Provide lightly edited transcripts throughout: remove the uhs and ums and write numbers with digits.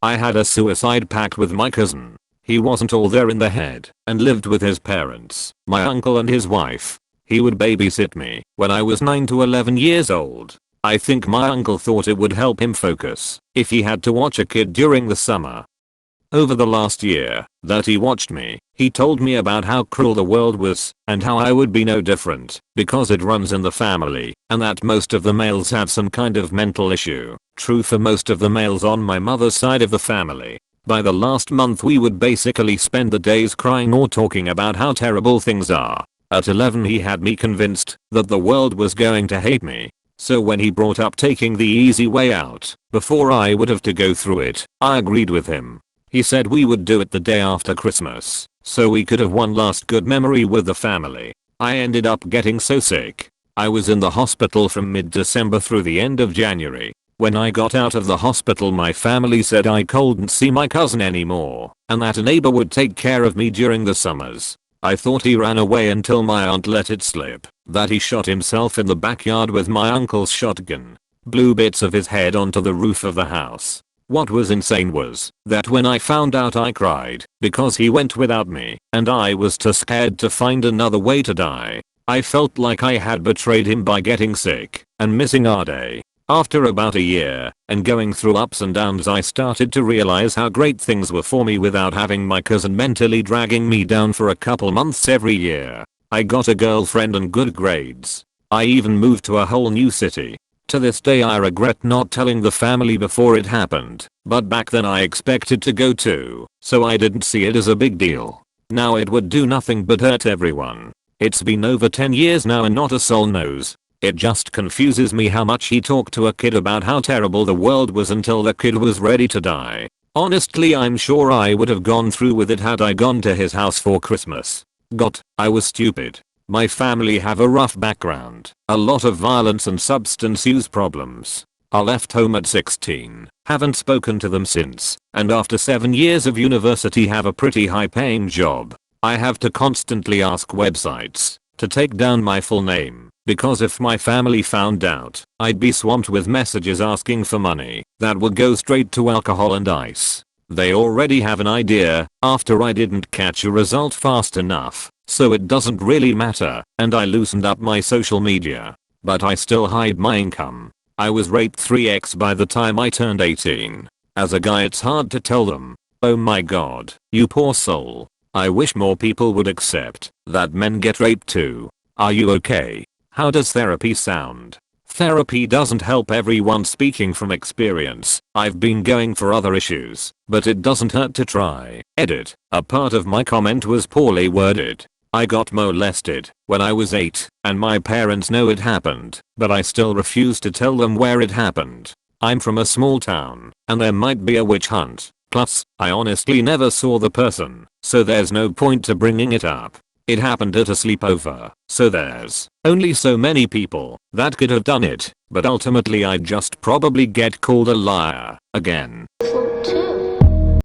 I had a suicide pact with my cousin. He wasn't all there in the head and lived with his parents, my uncle and his wife. He would babysit me when I was 9 to 11 years old. I think my uncle thought it would help him focus if he had to watch a kid during the summer. Over the last year that he watched me, he told me about how cruel the world was and how I would be no different because it runs in the family and that most of the males have some kind of mental issue. True for most of the males on my mother's side of the family. By the last month we would basically spend the days crying or talking about how terrible things are. At 11 he had me convinced that the world was going to hate me. So when he brought up taking the easy way out, before I would have to go through it, I agreed with him. He said we would do it the day after Christmas, so we could have one last good memory with the family. I ended up getting so sick. I was in the hospital from mid-December through the end of January. When I got out of the hospital my family said I couldn't see my cousin anymore, and that a neighbor would take care of me during the summers. I thought he ran away until my aunt let it slip that he shot himself in the backyard with my uncle's shotgun. Blew bits of his head onto the roof of the house. What was insane was that when I found out I cried because he went without me and I was too scared to find another way to die. I felt like I had betrayed him by getting sick and missing our day. After about a year and going through ups and downs I started to realize how great things were for me without having my cousin mentally dragging me down for a couple months every year. I got a girlfriend and good grades. I even moved to a whole new city. To this day I regret not telling the family before it happened, but back then I expected to go too, so I didn't see it as a big deal. Now it would do nothing but hurt everyone. It's been over 10 years now and not a soul knows. It just confuses me how much he talked to a kid about how terrible the world was until the kid was ready to die. Honestly I'm sure I would have gone through with it had I gone to his house for Christmas. I was stupid. My family have a rough background, a lot of violence and substance use problems. I left home at 16, haven't spoken to them since, and after 7 years of university have a pretty high paying job. I have to constantly ask websites to take down my full name, because if my family found out, I'd be swamped with messages asking for money that would go straight to alcohol and ice. They already have an idea after I didn't catch a result fast enough. So it doesn't really matter, and I loosened up my social media. But I still hide my income. I was raped 3x by the time I turned 18. As a guy it's hard to tell them. Oh my god, you poor soul. I wish more people would accept that men get raped too. Are you okay? How does therapy sound? Therapy doesn't help everyone speaking from experience. I've been going for other issues, but it doesn't hurt to try. Edit. A part of my comment was poorly worded. I got molested when I was 8 and my parents know it happened, but I still refuse to tell them where it happened. I'm from a small town and there might be a witch hunt. Plus, I honestly never saw the person, so there's no point to bringing it up. It happened at a sleepover, so there's only so many people that could have done it, but ultimately I'd just probably get called a liar again.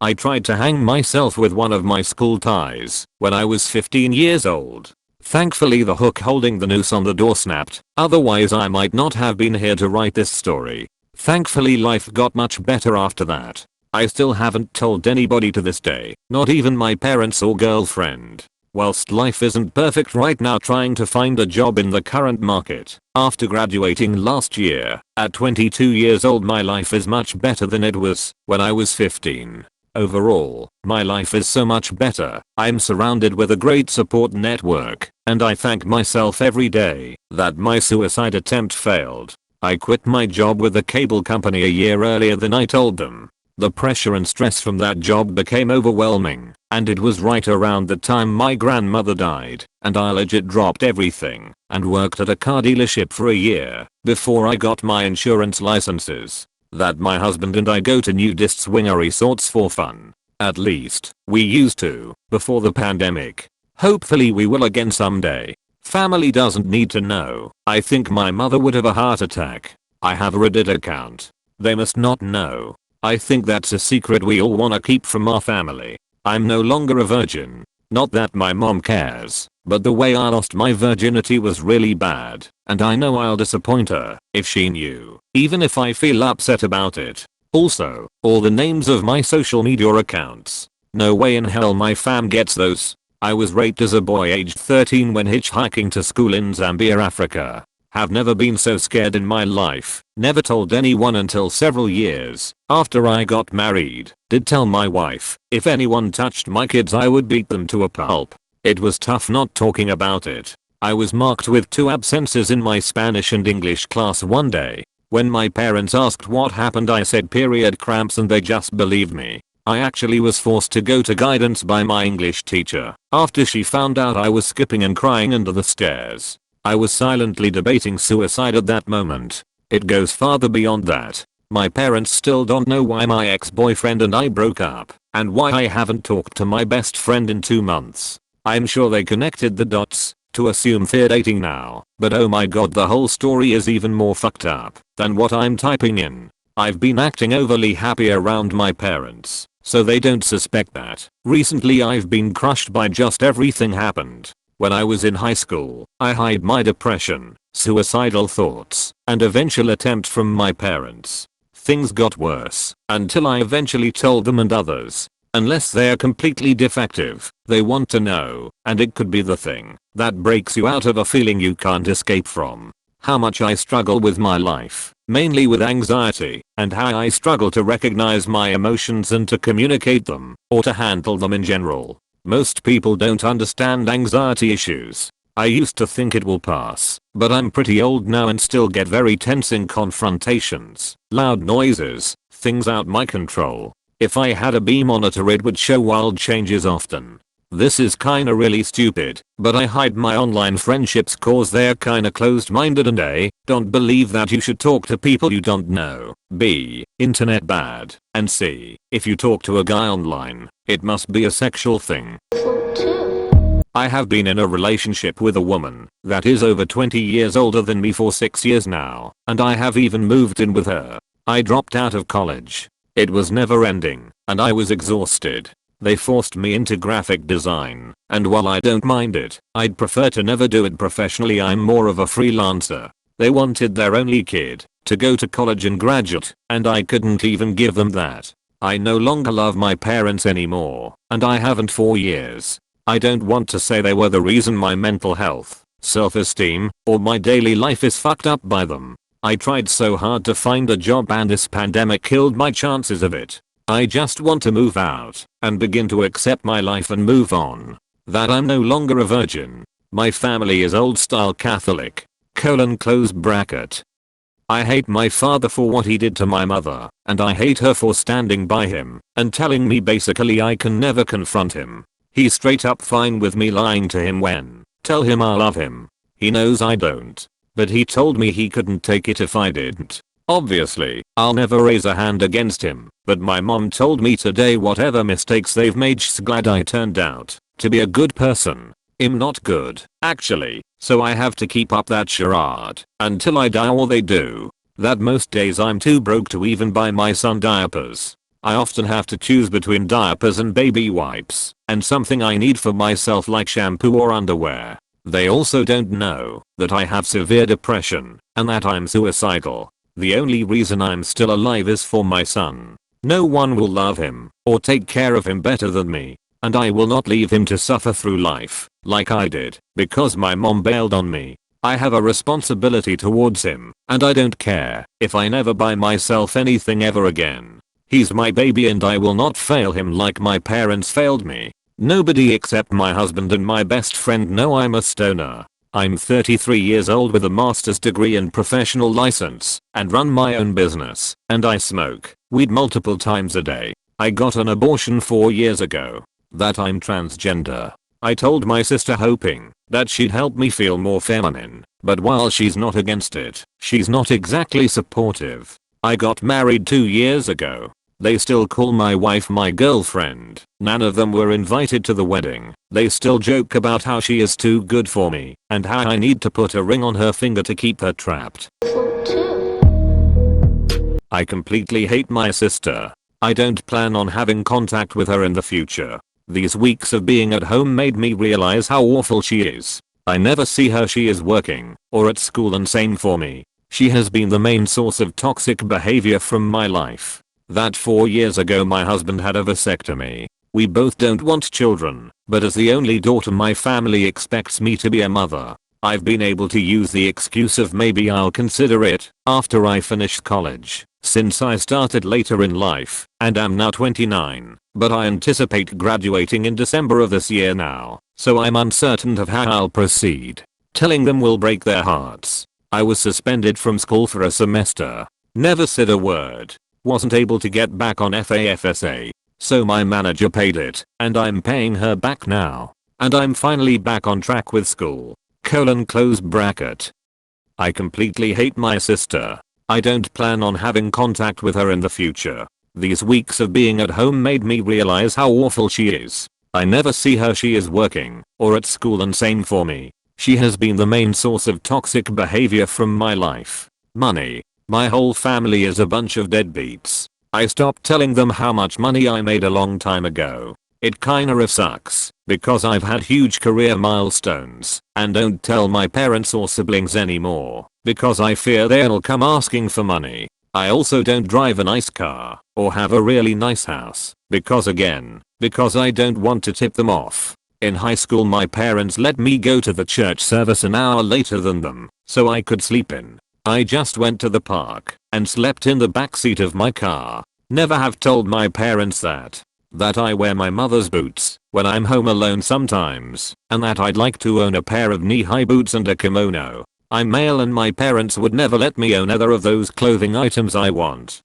I tried to hang myself with one of my school ties when I was 15 years old. Thankfully the hook holding the noose on the door snapped, otherwise I might not have been here to write this story. Thankfully life got much better after that. I still haven't told anybody to this day, not even my parents or girlfriend. Whilst life isn't perfect right now trying to find a job in the current market, after graduating last year, at 22 years old my life is much better than it was when I was 15. Overall, my life is so much better. I'm surrounded with a great support network, and I thank myself every day that my suicide attempt failed. I quit my job with the cable company a year earlier than I told them. The pressure and stress from that job became overwhelming, and it was right around the time my grandmother died, and I legit dropped everything and worked at a car dealership for a year before I got my insurance licenses. That my husband and I go to nudist swinger resorts for fun. At least, we used to, before the pandemic. Hopefully we will again someday. Family doesn't need to know. I think my mother would have a heart attack. I have a Reddit account. They must not know. I think that's a secret we all wanna keep from our family. I'm no longer a virgin. Not that my mom cares, but the way I lost my virginity was really bad, and I know I'll disappoint her if she knew, even if I feel upset about it. Also, all the names of my social media accounts. No way in hell my fam gets those. I was raped as a boy aged 13 when hitchhiking to school in Zambia, Africa. Have never been so scared in my life. Never told anyone until several years after I got married. Did tell my wife, if anyone touched my kids I would beat them to a pulp. It was tough not talking about it. I was marked with 2 absences in my Spanish and English class one day. When my parents asked what happened I said period cramps and they just believed me. I actually was forced to go to guidance by my English teacher after she found out I was skipping and crying under the stairs. I was silently debating suicide at that moment. It goes farther beyond that. My parents still don't know why my ex-boyfriend and I broke up, and why I haven't talked to my best friend in 2 months. I'm sure they connected the dots to assume they're dating now, but oh my god, the whole story is even more fucked up than what I'm typing in. I've been acting overly happy around my parents, so they don't suspect that. Recently I've been crushed by just everything happened. When I was in high school, I hid my depression, suicidal thoughts, and eventual attempt from my parents. Things got worse until I eventually told them and others. Unless they're completely defective, they want to know, and it could be the thing that breaks you out of a feeling you can't escape from. How much I struggle with my life, mainly with anxiety, and how I struggle to recognize my emotions and to communicate them, or to handle them in general. Most people don't understand anxiety issues. I used to think it will pass, but I'm pretty old now and still get very tense in confrontations, loud noises, things out my control. If I had a bee monitor it would show wild changes often. This is kinda really stupid, but I hide my online friendships cause they're kinda closed-minded and A, don't believe that you should talk to people you don't know, B, internet bad, and C, if you talk to a guy online, it must be a sexual thing. I have been in a relationship with a woman that is over 20 years older than me for 6 years now, and I have even moved in with her. I dropped out of college. It was never ending, and I was exhausted. They forced me into graphic design, and while I don't mind it, I'd prefer to never do it professionally. I'm more of a freelancer. They wanted their only kid to go to college and graduate, and I couldn't even give them that. I no longer love my parents anymore, and I haven't for years. I don't want to say they were the reason my mental health, self-esteem, or my daily life is fucked up by them. I tried so hard to find a job and this pandemic killed my chances of it. I just want to move out and begin to accept my life and move on. That I'm no longer a virgin. My family is old style Catholic. Close bracket. I hate my father for what he did to my mother, and I hate her for standing by him and telling me basically I can never confront him. He's straight up fine with me lying to him when tell him I love him. He knows I don't. But he told me he couldn't take it if I didn't. Obviously, I'll never raise a hand against him, but my mom told me today whatever mistakes they've made, she's glad I turned out to be a good person. I'm not good, actually, so I have to keep up that charade until I die or they do. That most days I'm too broke to even buy my son diapers. I often have to choose between diapers and baby wipes, and something I need for myself like shampoo or underwear. They also don't know that I have severe depression and that I'm suicidal. The only reason I'm still alive is for my son. No one will love him or take care of him better than me, and I will not leave him to suffer through life like I did because my mom bailed on me. I have a responsibility towards him, and I don't care if I never buy myself anything ever again. He's my baby and I will not fail him like my parents failed me. Nobody except my husband and my best friend know I'm a stoner. I'm 33 years old with a master's degree and professional license, and run my own business, and I smoke weed multiple times a day. I got an abortion 4 years ago. That I'm transgender. I told my sister hoping that she'd help me feel more feminine, but while she's not against it, she's not exactly supportive. I got married 2 years ago. They still call my wife my girlfriend. None of them were invited to the wedding. They still joke about how she is too good for me and how I need to put a ring on her finger to keep her trapped. I completely hate my sister. I don't plan on having contact with her in the future. These weeks of being at home made me realize how awful she is. I never see her, she is working or at school, and same for me. She has been the main source of toxic behavior from my life. that 4 years ago my husband had a vasectomy. We both don't want children, but as the only daughter my family expects me to be a mother. I've been able to use the excuse of maybe I'll consider it after I finish college, since I started later in life and am now 29, but I anticipate graduating in December of this year now, so I'm uncertain of how I'll proceed. Telling them will break their hearts. I was suspended from school for a semester. Never said a word. Wasn't able to get back on FAFSA. So my manager paid it, and I'm paying her back now. And I'm finally back on track with school. Close bracket. I completely hate my sister. I don't plan on having contact with her in the future. These weeks of being at home made me realize how awful she is. I never see her, she is working, or at school, and same for me. She has been the main source of toxic behavior from my life. Money. My whole family is a bunch of deadbeats. I stopped telling them how much money I made a long time ago. It kinda sucks, because I've had huge career milestones, and don't tell my parents or siblings anymore, because I fear they'll come asking for money. I also don't drive a nice car, or have a really nice house, because I don't want to tip them off. In high school my parents let me go to the church service an hour later than them, so I could sleep in. I just went to the park, and slept in the backseat of my car. Never have told my parents that I wear my mother's boots when I'm home alone sometimes, and that I'd like to own a pair of knee-high boots and a kimono. I'm male and my parents would never let me own either of those clothing items I want.